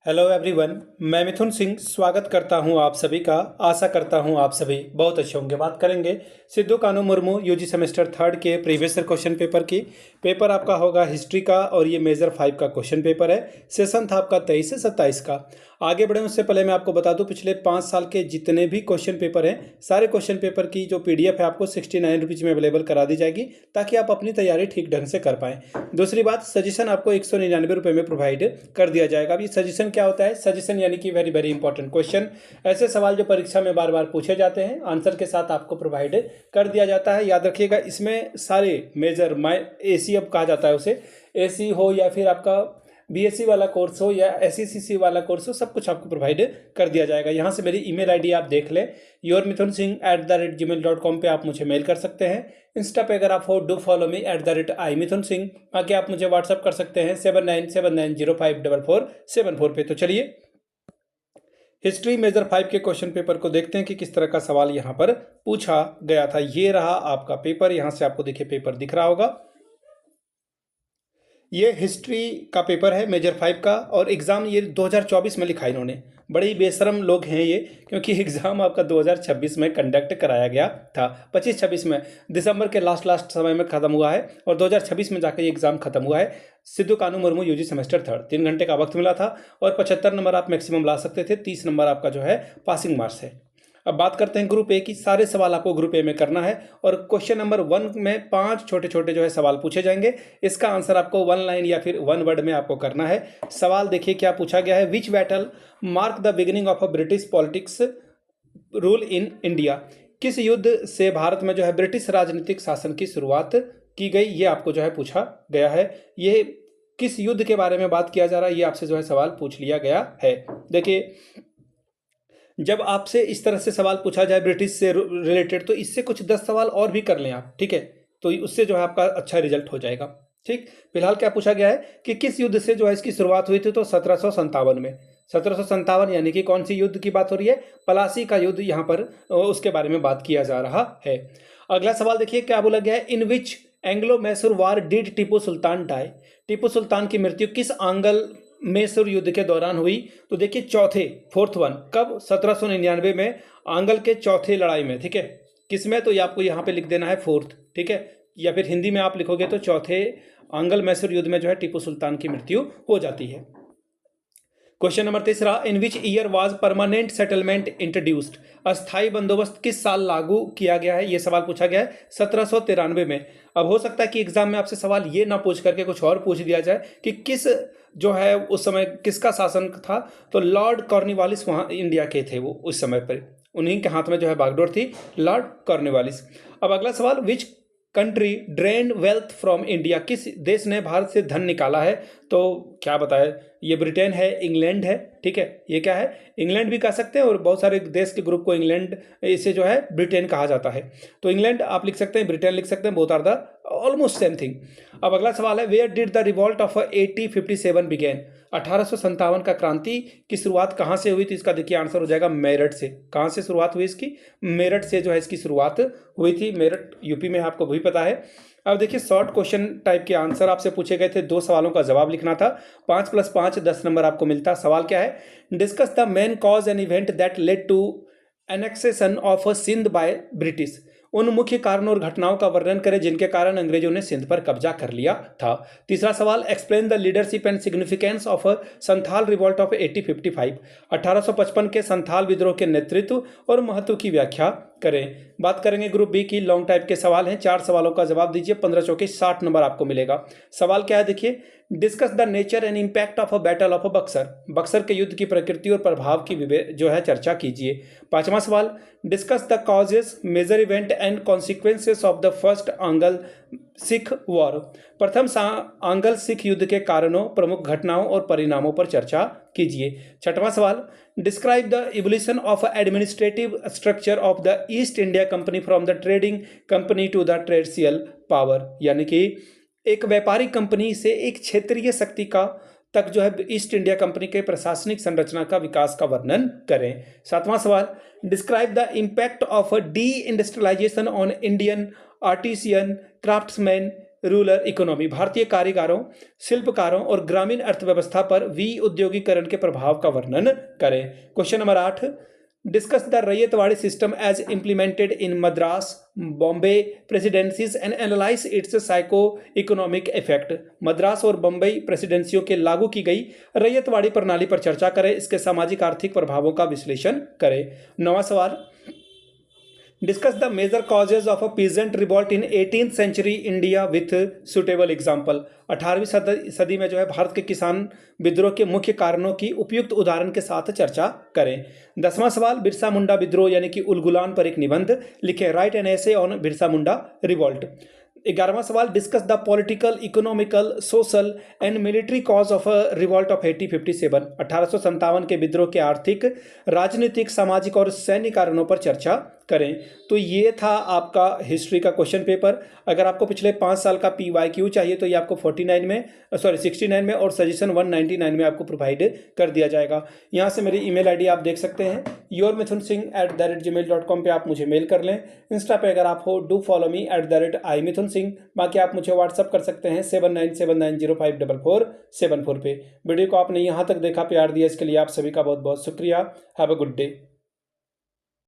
Hello everyone, मैं मिथुन सिंह स्वागत करता हूं आप सभी का। आशा करता हूं आप सभी बहुत अच्छे होंगे। बात करेंगे सिद्धू कानू मुर्मू यूजी सेमेस्टर थर्ड के प्रीवियस ईयर क्वेश्चन पेपर की। पेपर आपका होगा हिस्ट्री का और ये मेजर 5 का क्वेश्चन पेपर है। सेशन था आपका 23 से 27 का। आगे बढ़े उससे पहले मैं आपको बता दूं, पिछले 5 साल के जितने भी क्वेश्चन पेपर हैं, सारे क्वेश्चन पेपर की जो पीडीएफ है आपको 69 रुपीज़ में अवेलेबल करा दी जाएगी, ताकि आप अपनी तैयारी ठीक ढंग से कर पाएँ। दूसरी बात, सजेशन आपको 199 रुपये में प्रोवाइड कर दिया जाएगा। अब ये सजेशन क्या होता है? सजेशन यानी कि वेरी वेरी इंपॉर्टेंट क्वेश्चन, ऐसे सवाल जो परीक्षा में बार बार पूछे जाते हैं, आंसर के साथ आपको प्रोवाइड कर दिया जाता है। याद रखिएगा, इसमें सारे मेजर एसी अब कहा जाता है उसे, एसी हो या फिर आपका बीएससी वाला कोर्स हो या एसईसीसी वाला कोर्स हो, सब कुछ आपको प्रोवाइड कर दिया जाएगा। यहाँ से मेरी ईमेल आईडी आप देख लें, yourmithunsingh@gmail.com पे आप मुझे मेल कर सकते हैं। इंस्टा पे अगर आप हो, डू फॉलो मी @imithunsingh। बाकी आप मुझे व्हाट्सअप कर सकते हैं 7979054474 पे। तो चलिए हिस्ट्री मेजर 5 के क्वेश्चन पेपर को देखते हैं कि किस तरह का सवाल यहाँ पर पूछा गया था। ये रहा आपका पेपर, यहाँ से आपको देखिए पेपर दिख रहा होगा। ये हिस्ट्री का पेपर है मेजर 5 का, और एग्ज़ाम ये 2024 में लिखा इन्होंने। बड़े ही बेशरम लोग हैं ये, क्योंकि एग्ज़ाम आपका 2026 में कंडक्ट कराया गया था। 25-26 में, दिसंबर के लास्ट समय में ख़त्म हुआ है, और 2026 में जाकर ये एग्ज़ाम ख़त्म हुआ है। सिद्धू कानू मुर्मू यूजी सेमेस्टर थर्ड, 3 घंटे का वक्त मिला था, और 75 नंबर आप मैक्सिमम ला सकते थे। 30 नंबर आपका जो है पासिंग मार्क्स है। अब बात करते हैं ग्रुप ए की। सारे सवाल आपको ग्रुप ए में करना है, और क्वेश्चन नंबर 1 में 5 छोटे छोटे जो है सवाल पूछे जाएंगे। इसका आंसर आपको 1 लाइन या फिर 1 वर्ड में आपको करना है। सवाल देखिए क्या पूछा गया है। विच battle mark the beginning of a British politics rule in India? किस युद्ध से भारत में जो है ब्रिटिश राजनीतिक शासन की शुरुआत की गई, ये आपको जो है पूछा गया है। ये किस युद्ध के बारे में बात किया जा रहा है, ये आपसे जो है सवाल पूछ लिया गया है। देखिए, जब आपसे इस तरह से सवाल पूछा जाए ब्रिटिश से रिलेटेड, तो इससे कुछ 10 सवाल और भी कर लें आप, ठीक है, तो उससे जो है आपका अच्छा रिजल्ट हो जाएगा। ठीक, फिलहाल क्या पूछा गया है कि किस युद्ध से जो है इसकी शुरुआत हुई थी? तो 1757 में। 1757 यानी कि कौन सी युद्ध की बात हो रही है? प्लासी का युद्ध, यहाँ पर उसके बारे में बात किया जा रहा है। अगला सवाल देखिए क्या बोला गया है। In which Anglo Mysore war did Tipu Sultan die? Tipu Sultan की मृत्यु किस आंग्ल मैसूर युद्ध के दौरान हुई? तो देखिए चौथे, फोर्थ वन, कब? 1799 में, आंग्ल के चौथे लड़ाई में। ठीक है, किसमें? तो ये आपको यहाँ पे लिख देना है फोर्थ, ठीक है, या फिर हिंदी में आप लिखोगे तो चौथे आंग्ल मैसूर युद्ध में जो है टीपू सुल्तान की मृत्यु हो जाती है। क्वेश्चन नंबर तीसरा, in which year was permanent settlement introduced? अस्थाई बंदोबस्त किस साल लागू किया गया है? यह सवाल पूछा गया है 1793 में। अब हो सकता है कि एग्जाम में आपसे सवाल ये ना पूछ करके कुछ और पूछ दिया जाए कि किस जो है उस समय किसका शासन था? तो लॉर्ड कॉर्नवालिस वहाँ इंडिया के थे, वो उस समय पर उन्हीं के हाथ में जो है बागडोर थी, लॉर्ड कॉर्नवालिस। अब अगला सवाल, which country drained wealth from India? किस देश ने भारत से धन निकाला है? तो क्या बताए, ये ब्रिटेन है, इंग्लैंड है। ठीक है, ये क्या है? इंग्लैंड भी कह सकते हैं, और बहुत सारे देश के ग्रुप को इंग्लैंड, इसे जो है ब्रिटेन कहा जाता है। तो इंग्लैंड आप लिख सकते हैं, ब्रिटेन लिख सकते हैं, both are the almost same thing. अब अगला सवाल है, where did the revolt of 1857 begin? 1857 का क्रांति की शुरुआत कहाँ से हुई थी? इसका देखिए आंसर हो जाएगा मेरठ से। कहाँ से शुरुआत हुई इसकी? मेरठ से जो है इसकी शुरुआत हुई थी। मेरठ यूपी में, आपको भी पता है। अब देखिए शॉर्ट क्वेश्चन टाइप के आंसर आपसे पूछे गए थे, 2 सवालों का जवाब लिखना था। 5 + 5 10 नंबर आपको मिलता। सवाल क्या है? Discuss the main cause and event that led to annexation of Sindh by British. उन मुख्य कारणों और घटनाओं का वर्णन करें जिनके कारण अंग्रेजों ने सिंध पर कब्जा कर लिया था। तीसरा सवाल, explain the leadership and significance of Santhal revolt of 1855। 1855 के संथाल विद्रोह के नेतृत्व और महत्व की व्याख्या करें। बात करेंगे ग्रुप बी की। लॉन्ग टाइप के सवाल हैं, 4 सवालों का जवाब दीजिए। 15 चौके 60 नंबर आपको मिलेगा। सवाल क्या है देखिए, discuss the nature and impact of a battle of Buxar. Buxar के युद्ध की प्रकृति और प्रभाव की जो है चर्चा कीजिए। 5वां सवाल, discuss the causes, major event and consequences of the first आंग्ल सिख वॉर। प्रथम आंग्ल सिख युद्ध के कारणों, प्रमुख घटनाओं और परिणामों पर चर्चा कीजिए। 6वां सवाल, describe the evolution of administrative structure of the East India Company from the trading company to the traditional power. यानी कि एक व्यापारिक कंपनी से एक क्षेत्रीय शक्ति का तक जो है ईस्ट इंडिया कंपनी के प्रशासनिक संरचना का विकास का वर्णन करें। 7वां सवाल, describe the impact of deindustrialisation on Indian artisan, craftsman, rural economy, भारतीय कारीगरों, शिल्पकारों और ग्रामीण अर्थव्यवस्था पर विउद्योगीकरण के प्रभाव का वर्णन करें। Question number 8, discuss the ryotwari system as implemented in Madras, Bombay presidencies and analyse its socio economic effect. Madras और बम्बई प्रेसिडेंसियों के लागू की गई रैयतवाड़ी प्रणाली पर चर्चा करें, इसके सामाजिक आर्थिक प्रभावों का विश्लेषण करें। 9वां सवाल, discuss the major causes of a peasant revolt in 18th century India with suitable example. 18वीं सदी में जो है भारत के किसान विद्रोह के मुख्य कारणों की उपयुक्त उदाहरण के साथ चर्चा करें। 10वां सवाल, बिरसा मुंडा विद्रोह यानी कि उलगुलान पर एक निबंध लिखें, write an essay on Birsa Munda revolt. 11वां सवाल, discuss the political, economical, social and military cause of revolt of 1857। 1857 के विद्रोह के आर्थिक, राजनीतिक, सामाजिक और सैन्य कारणों पर चर्चा करें। तो ये था आपका हिस्ट्री का क्वेश्चन पेपर। अगर आपको पिछले 5 साल का PYQ चाहिए तो ये आपको 69 में और सजेशन 199 में आपको प्रोवाइड कर दिया जाएगा। यहाँ से मेरी email ID आप देख सकते हैं, yourmithunsingh@gmail.com पे आप मुझे मेल कर लें। इंस्टा पे अगर आप हो, डू फॉलो मी @imithunsingh। बाकी आप मुझे व्हाट्सअप कर सकते हैं 7979054474 पे। वीडियो को आपने यहाँ तक देखा, प्यार दिया, इसके लिए आप सभी का बहुत बहुत शुक्रिया। Have a good day.